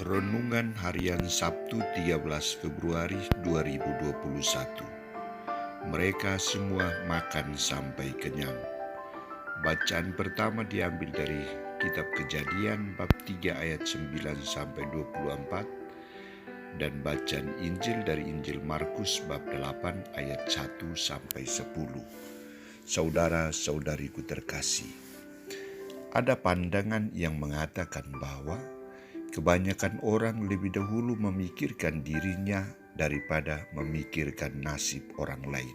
Renungan Harian Sabtu 13 Februari 2021. Mereka semua makan sampai kenyang. Bacaan pertama diambil dari Kitab Kejadian bab 3 ayat 9 sampai 24 dan bacaan Injil dari Injil Markus bab 8 ayat 1 sampai 10. Saudara-saudariku terkasih, ada pandangan yang mengatakan bahwa kebanyakan orang lebih dahulu memikirkan dirinya daripada memikirkan nasib orang lain.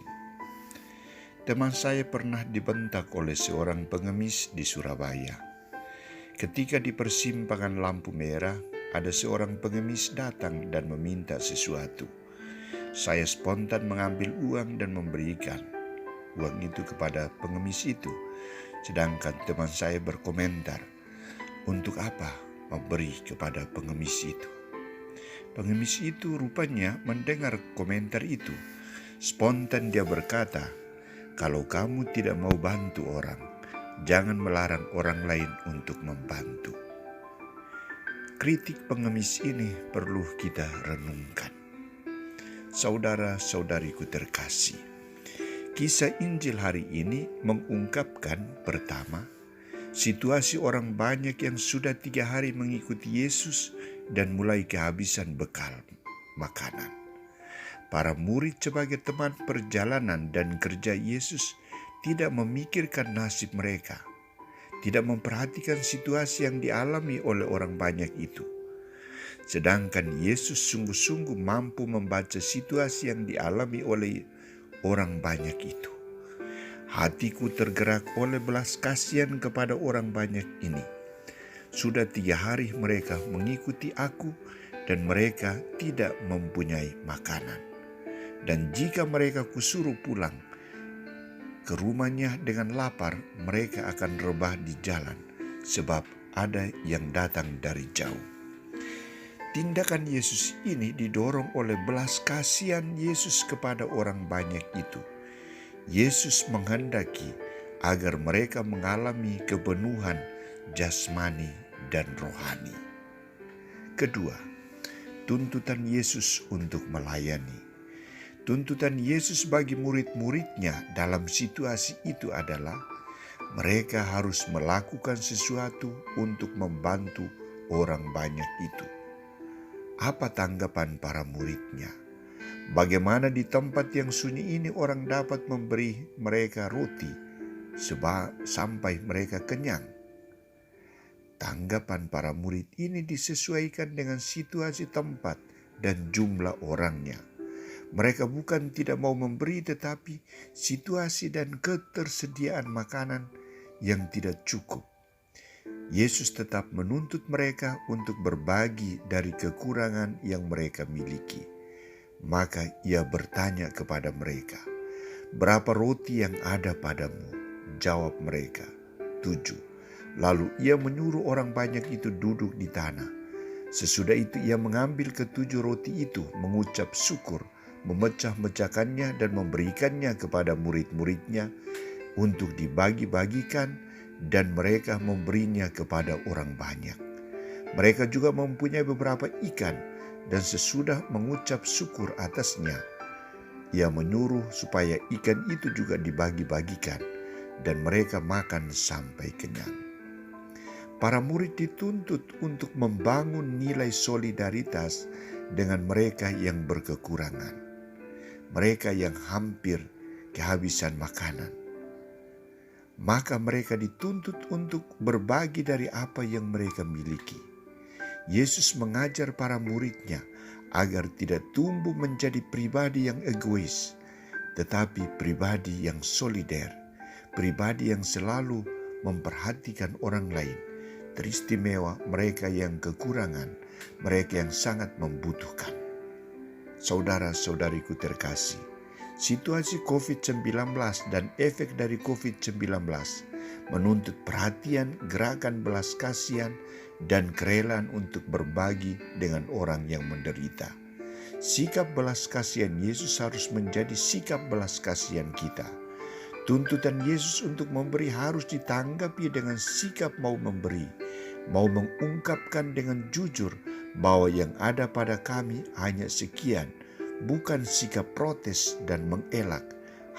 Teman saya pernah dibentak oleh seorang pengemis di Surabaya. Ketika di persimpangan lampu merah, ada seorang pengemis datang dan meminta sesuatu. Saya spontan mengambil uang dan memberikan uang itu kepada pengemis itu. Sedangkan teman saya berkomentar, "Untuk apa memberi kepada pengemis itu?" Pengemis itu rupanya mendengar komentar itu. Spontan dia berkata, "Kalau kamu tidak mau bantu orang, jangan melarang orang lain untuk membantu." Kritik pengemis ini perlu kita renungkan. Saudara-saudariku terkasih, kisah Injil hari ini mengungkapkan pertama, situasi orang banyak yang sudah 3 hari mengikuti Yesus dan mulai kehabisan bekal makanan. Para murid sebagai teman perjalanan dan kerja Yesus tidak memikirkan nasib mereka, tidak memperhatikan situasi yang dialami oleh orang banyak itu. Sedangkan Yesus sungguh-sungguh mampu membaca situasi yang dialami oleh orang banyak itu. Hatiku tergerak oleh belas kasihan kepada orang banyak ini. Sudah 3 hari mereka mengikuti aku dan mereka tidak mempunyai makanan. Dan jika mereka kusuruh pulang ke rumahnya dengan lapar, mereka akan rebah di jalan sebab ada yang datang dari jauh. Tindakan Yesus ini didorong oleh belas kasihan Yesus kepada orang banyak itu. Yesus menghendaki agar mereka mengalami kepenuhan jasmani dan rohani. Kedua, tuntutan Yesus untuk melayani. Tuntutan Yesus bagi murid-muridnya dalam situasi itu adalah mereka harus melakukan sesuatu untuk membantu orang banyak itu. Apa tanggapan para muridnya? Bagaimana di tempat yang sunyi ini orang dapat memberi mereka roti sampai mereka kenyang? Tanggapan para murid ini disesuaikan dengan situasi tempat dan jumlah orangnya. Mereka bukan tidak mau memberi, tetapi situasi dan ketersediaan makanan yang tidak cukup. Yesus tetap menuntut mereka untuk berbagi dari kekurangan yang mereka miliki. Maka ia bertanya kepada mereka, "Berapa roti yang ada padamu?" Jawab mereka, 7. Lalu ia menyuruh orang banyak itu duduk di tanah. Sesudah itu ia mengambil ke-7 roti itu, mengucap syukur, memecah-mecahkannya dan memberikannya kepada murid-muridnya untuk dibagi-bagikan, dan mereka memberinya kepada orang banyak. Mereka juga mempunyai beberapa ikan, dan sesudah mengucap syukur atasnya, ia menyuruh supaya ikan itu juga dibagi-bagikan, dan mereka makan sampai kenyang. Para murid dituntut untuk membangun nilai solidaritas dengan mereka yang berkekurangan, mereka yang hampir kehabisan makanan. Maka mereka dituntut untuk berbagi dari apa yang mereka miliki. Yesus mengajar para muridnya agar tidak tumbuh menjadi pribadi yang egois, tetapi pribadi yang solider, pribadi yang selalu memperhatikan orang lain, teristimewa mereka yang kekurangan, mereka yang sangat membutuhkan. Saudara-saudariku terkasih, situasi COVID-19 dan efek dari COVID-19 menuntut perhatian, gerakan belas kasihan, dan kerelaan untuk berbagi dengan orang yang menderita. Sikap belas kasihan Yesus harus menjadi sikap belas kasihan kita. Tuntutan Yesus untuk memberi harus ditanggapi dengan sikap mau memberi, mau mengungkapkan dengan jujur bahwa yang ada pada kami hanya sekian, bukan sikap protes dan mengelak,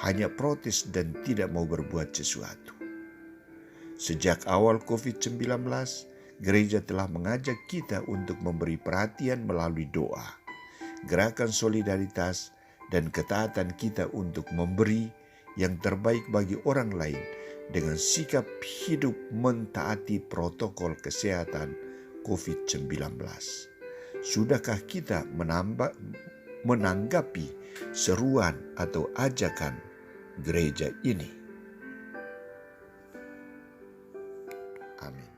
hanya protes dan tidak mau berbuat sesuatu. Sejak awal COVID-19, gereja telah mengajak kita untuk memberi perhatian melalui doa, gerakan solidaritas, dan ketaatan kita untuk memberi yang terbaik bagi orang lain dengan sikap hidup mentaati protokol kesehatan COVID-19. Sudahkah kita menanggapi seruan atau ajakan gereja ini? Amin.